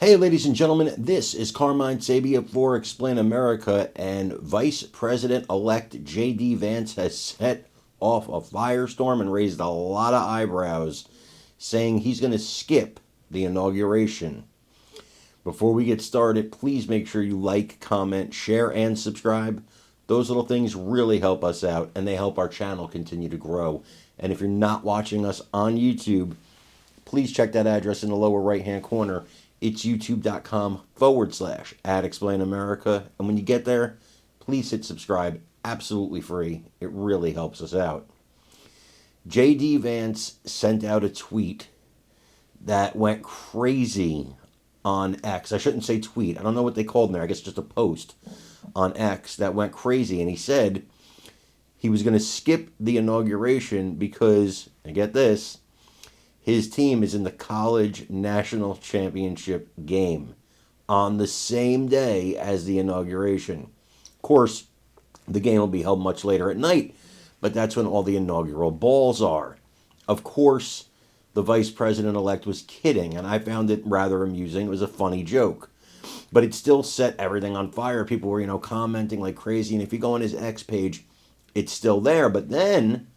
Hey, ladies and gentlemen, this is Carmine Sabia for Explain America, and Vice President-elect J.D. Vance has set off a firestorm and raised a lot of eyebrows, saying he's going to skip the inauguration. Before we get started, please make sure you like, comment, share, and subscribe. Those little things really help us out, and they help our channel continue to grow. And if you're not watching us on YouTube, please check that address in the lower right-hand corner. It's youtube.com/@ExplainAmerica. And when you get there, please hit subscribe. Absolutely free. It really helps us out. J.D. Vance sent out a tweet that went crazy on X. I shouldn't say tweet. I don't know what they called in there. I guess just a post on X that went crazy. And he said he was going to skip the inauguration because, and get this, his team is in the college national championship game on the same day as the inauguration. Of course, the game will be held much later at night, but that's when all the inaugural balls are. Of course, the vice president-elect was kidding, and I found it rather amusing. It was a funny joke. But it still set everything on fire. People were, commenting like crazy. And if you go on his X page, it's still there. But then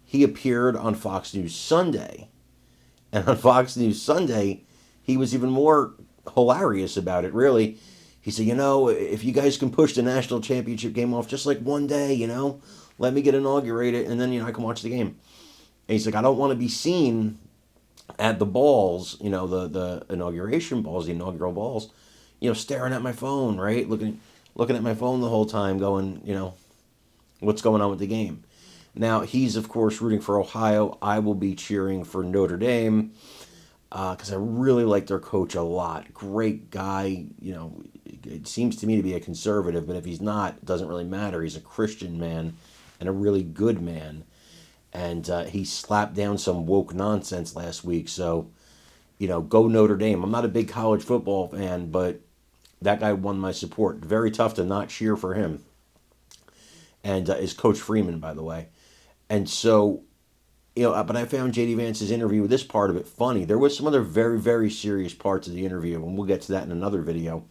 he appeared on Fox News Sunday. And on Fox News Sunday, he was even more hilarious about it, really. He said, if you guys can push the national championship game off just like one day, let me get inaugurated, and then, I can watch the game. And he's like, I don't want to be seen at the balls, the inauguration balls, the inaugural balls, staring at my phone, right? Looking at my phone the whole time going, what's going on with the game? Now, he's, of course, rooting for Ohio. I will be cheering for Notre Dame because I really like their coach a lot. Great guy. It seems to me to be a conservative, but if he's not, it doesn't really matter. He's a Christian man and a really good man. And he slapped down some woke nonsense last week. So, go Notre Dame. I'm not a big college football fan, but that guy won my support. Very tough to not cheer for him. And is Coach Freeman, by the way. And so, but I found J.D. Vance's interview, this part of it, funny. There was some other very, very serious parts of the interview, and we'll get to that in another video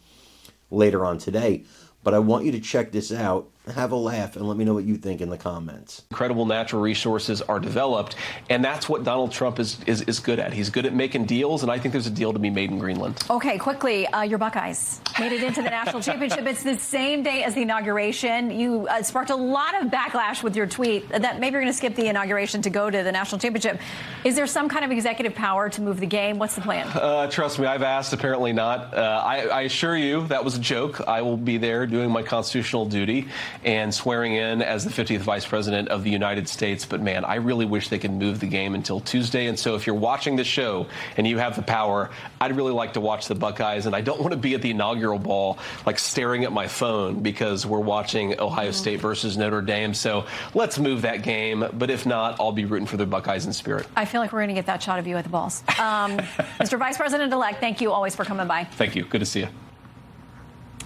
later on today. But I want you to check this out, have a laugh, and let me know what you think in the comments. Incredible natural resources are developed, and that's what Donald Trump is good at. He's good at making deals, and I think there's a deal to be made in Greenland. Okay, quickly, your Buckeyes made it into the national championship. It's the same day as the inauguration. You sparked a lot of backlash with your tweet that maybe you're going to skip the inauguration to go to the national championship. Is there some kind of executive power to move the game? What's the plan? Trust me, I've asked. Apparently not. I assure you that was a joke. I will be there doing my constitutional duty and swearing in as the 50th Vice President of the United States. But, man, I really wish they could move the game until Tuesday. And so if you're watching this show and you have the power, I'd really like to watch the Buckeyes. And I don't want to be at the inaugural ball, like staring at my phone because we're watching Ohio State versus Notre Dame. So let's move that game. But if not, I'll be rooting for the Buckeyes in spirit. I feel like we're going to get that shot of you at the balls. Mr. Vice President-elect, thank you always for coming by. Thank you. Good to see you.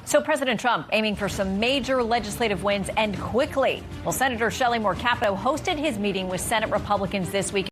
So President Trump aiming for some major legislative wins and quickly. Well, Senator Shelley Moore Capito hosted his meeting with Senate Republicans this week.